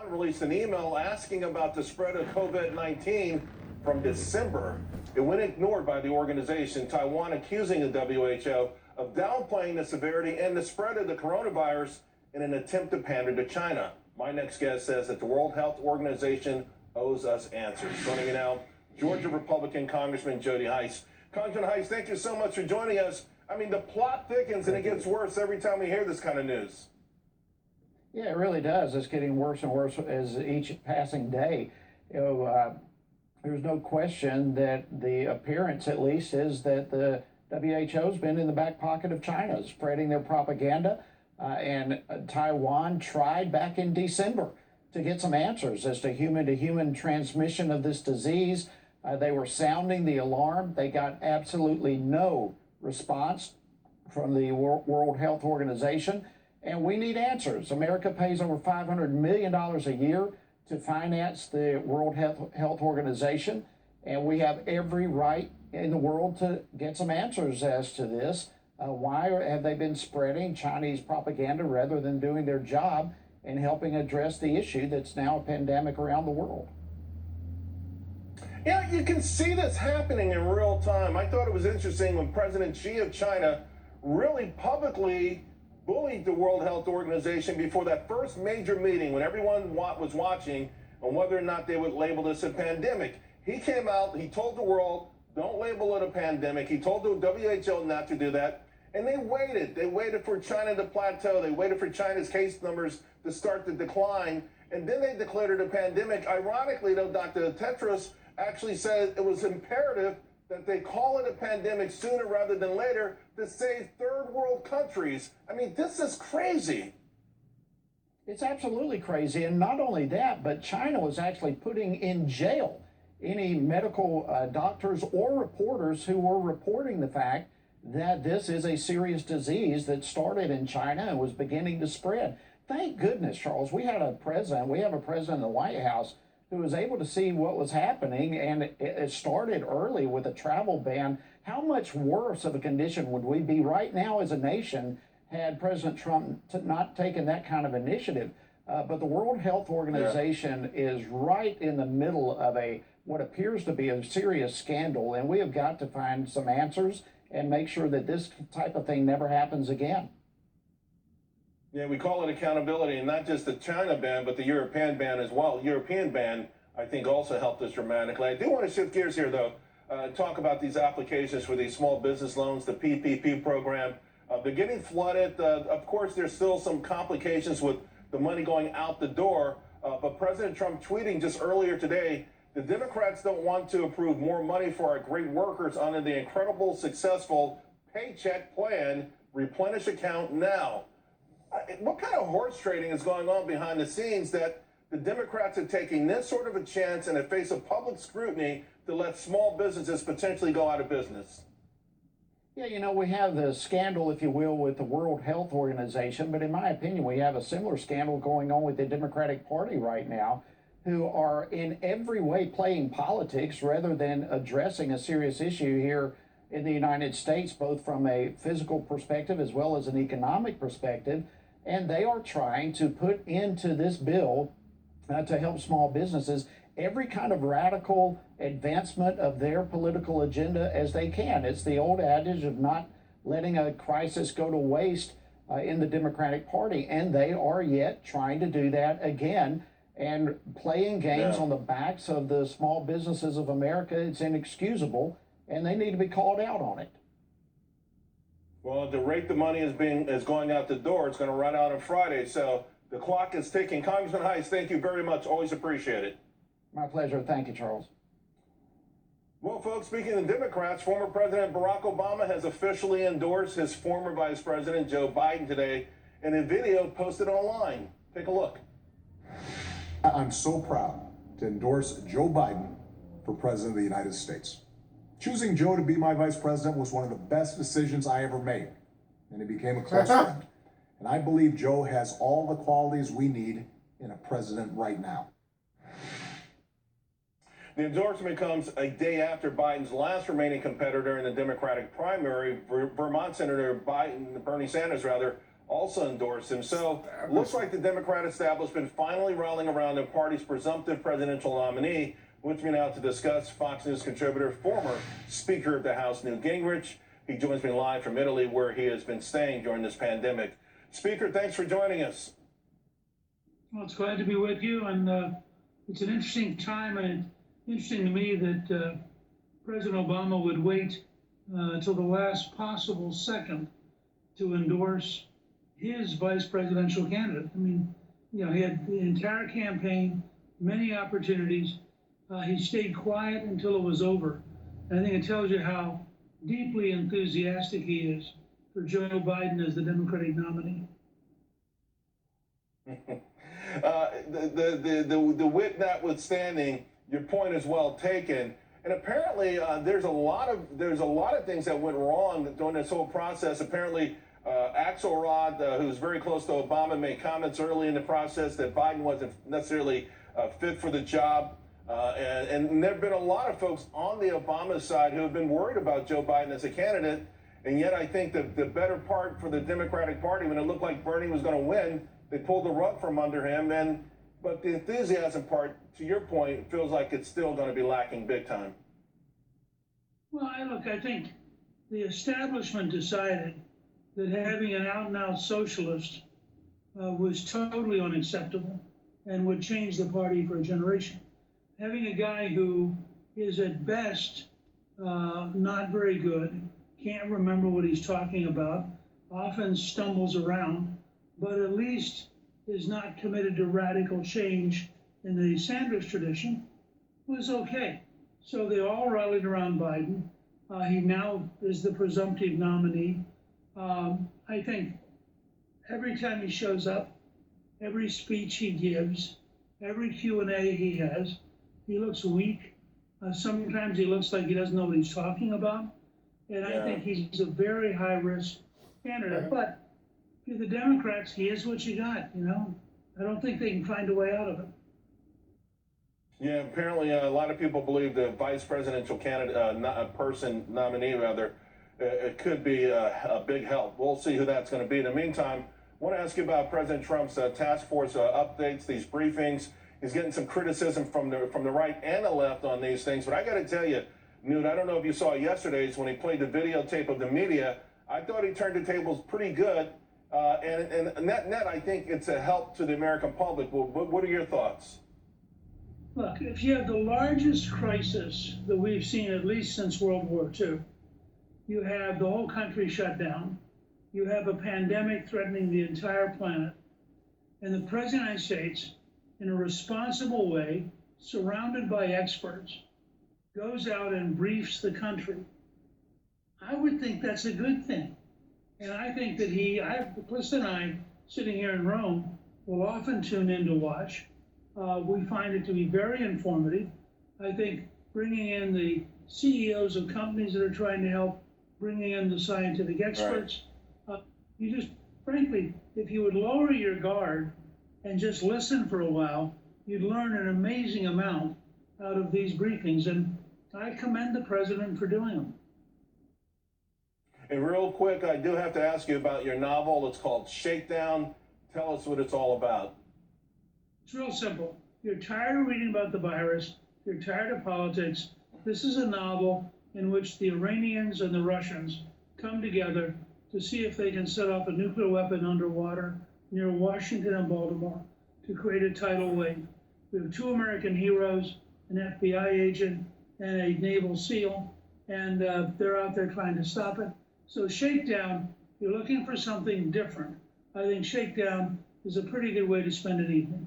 Taiwan released an email asking about the spread of COVID-19 from December. It went ignored by the organization, Taiwan accusing the WHO of downplaying the severity and the spread of the coronavirus in an attempt to pander to China. My next guest says that the World Health Organization owes us answers. Joining me now, Georgia Republican Congressman Jody Hice. Congressman Hice, thank you so much for joining us. I mean, the plot thickens and it gets worse every time we hear this kind of news. Yeah, it really does. It's getting worse and worse as each passing day. There's no question that the appearance, at least, is that the WHO's been in the back pocket of China, spreading their propaganda. And Taiwan tried back in December to get some answers as to human transmission of this disease. They were sounding the alarm. They got absolutely no response from the World Health Organization. And we need answers. America pays over $500 million a year to finance the World Health Organization. And we have every right in the world to get some answers as to this. Why have they been spreading Chinese propaganda rather than doing their job and helping address the issue that's now a pandemic around the world? Yeah, you can see this happening in real time. I thought it was interesting when President Xi of China really publicly bullied the World Health Organization before that first major meeting when everyone was watching on whether or not they would label this a pandemic. He came out, he told the world, don't label it a pandemic. He told the WHO not to do that. And they waited. They waited for China to plateau. They waited for China's case numbers to start to decline. And then they declared it a pandemic. Ironically, though, Dr. Tedros actually said it was imperative that they call it a pandemic sooner rather than later to save third world countries. I mean, this is crazy. It's absolutely crazy. And not only that, but China was actually putting in jail any medical doctors or reporters who were reporting the fact that this is a serious disease that started in China and was beginning to spread. Thank goodness, Charles, we have a president in the White House who was able to see what was happening, and it started early with a travel ban. How much worse of a condition would we be right now as a nation had President Trump not taken that kind of initiative? But the World Health Organization is right in the middle of what appears to be a serious scandal, and we have got to find some answers and make sure that this type of thing never happens again. Yeah, we call it accountability, and not just the China ban, but the European ban as well. European ban, I think, also helped us dramatically. I do want to shift gears here, though, talk about these applications for these small business loans, the PPP program. They're getting flooded. Of course, there's still some complications with the money going out the door, but President Trump tweeting just earlier today, the Democrats don't want to approve more money for our great workers under the incredible, successful Paycheck Plan. Replenish account now. What kind of horse trading is going on behind the scenes that the Democrats are taking this sort of a chance in the face of public scrutiny to let small businesses potentially go out of business? Yeah, we have the scandal, if you will, with the World Health Organization, but in my opinion, we have a similar scandal going on with the Democratic Party right now, who are in every way playing politics rather than addressing a serious issue here in the United States, both from a physical perspective as well as an economic perspective. And they are trying to put into this bill to help small businesses every kind of radical advancement of their political agenda as they can. It's the old adage of not letting a crisis go to waste in the Democratic Party. And they are yet trying to do that again and playing games on the backs of the small businesses of America. It's inexcusable, and they need to be called out on it. Well, at the rate the money is going out the door, it's going to run out on Friday. So the clock is ticking. Congressman Hice, thank you very much. Always appreciate it. My pleasure. Thank you, Charles. Well, folks, speaking of Democrats, former President Barack Obama has officially endorsed his former Vice President Joe Biden today in a video posted online. Take a look. I'm so proud to endorse Joe Biden for President of the United States. Choosing Joe to be my vice president was one of the best decisions I ever made, and he became a close friend. And I believe Joe has all the qualities we need in a president right now. The endorsement comes a day after Biden's last remaining competitor in the Democratic primary, Vermont Senator Bernie Sanders, also endorsed him. So looks like the Democrat establishment finally rallying around the party's presumptive presidential nominee. With me now to discuss, Fox News contributor, former Speaker of the House, Newt Gingrich. He joins me live from Italy, where he has been staying during this pandemic. Speaker, thanks for joining us. Well, it's glad to be with you, and it's an interesting time, and it's interesting to me that President Obama would wait until the last possible second to endorse his vice presidential candidate. I mean, you know, he had the entire campaign, many opportunities. He stayed quiet until it was over. And I think it tells you how deeply enthusiastic he is for Joe Biden as the Democratic nominee. The wit notwithstanding, your point is well taken. And apparently, there's a lot of things that went wrong during this whole process. Apparently, Axelrod, who's very close to Obama, made comments early in the process that Biden wasn't necessarily fit for the job. And there have been a lot of folks on the Obama side who have been worried about Joe Biden as a candidate. And yet I think the better part for the Democratic Party, when it looked like Bernie was going to win, they pulled the rug from under him. But the enthusiasm part, to your point, feels like it's still going to be lacking big time. Well, I think the establishment decided that having an out-and-out socialist was totally unacceptable and would change the party for a generation. Having a guy who is at best not very good, can't remember what he's talking about, often stumbles around, but at least is not committed to radical change in the Sanders tradition, was okay. So they all rallied around Biden. He now is the presumptive nominee. I think every time he shows up, every speech he gives, every Q&A he has, he looks weak. Sometimes he looks like he doesn't know what he's talking about. And I think he's a very high-risk candidate. But for the Democrats, here's what you got, you know. I don't think they can find a way out of it. Yeah, apparently a lot of people believe the vice presidential candidate, nominee rather, it could be a big help. We'll see who that's going to be. In the meantime, I want to ask you about President Trump's task force updates, these briefings. He's getting some criticism from the right and the left on these things. But I got to tell you, Newt, I don't know if you saw yesterday's when he played the videotape of the media. I thought he turned the tables pretty good. And net, I think it's a help to the American public. What are your thoughts? Look, if you have the largest crisis that we've seen at least since World War II, you have the whole country shut down, you have a pandemic threatening the entire planet, and the President of the United States, in a responsible way, surrounded by experts, goes out and briefs the country. I would think that's a good thing. And I think that Chris and I, sitting here in Rome, will often tune in to watch. We find it to be very informative. I think bringing in the CEOs of companies that are trying to help, bringing in the scientific experts, you just, frankly, if you would lower your guard and just listen for a while, you'd learn an amazing amount out of these briefings. And I commend the president for doing them. And real quick, I do have to ask you about your novel. It's called Shakedown. Tell us what it's all about. It's real simple. You're tired of reading about the virus. You're tired of politics. This is a novel in which the Iranians and the Russians come together to see if they can set off a nuclear weapon underwater near Washington and Baltimore to create a tidal wave. We have 2 American heroes, an FBI agent and a naval SEAL, and they're out there trying to stop it. So Shakedown, you're looking for something different. I think Shakedown is a pretty good way to spend an evening.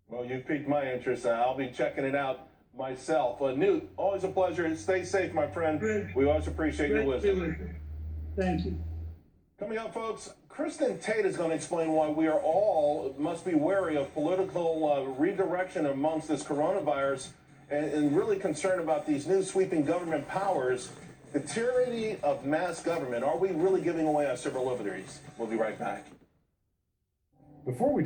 Well, you've piqued my interest. I'll be checking it out myself. Newt, always a pleasure. Stay safe, my friend. Great. We always appreciate your Great to be wisdom. with you. Thank you. Coming up, folks, Kristen Tate is going to explain why we are all must be wary of political redirection amongst this coronavirus and really concerned about these new sweeping government powers. The tyranny of mass government. Are we really giving away our civil liberties? We'll be right back. Before we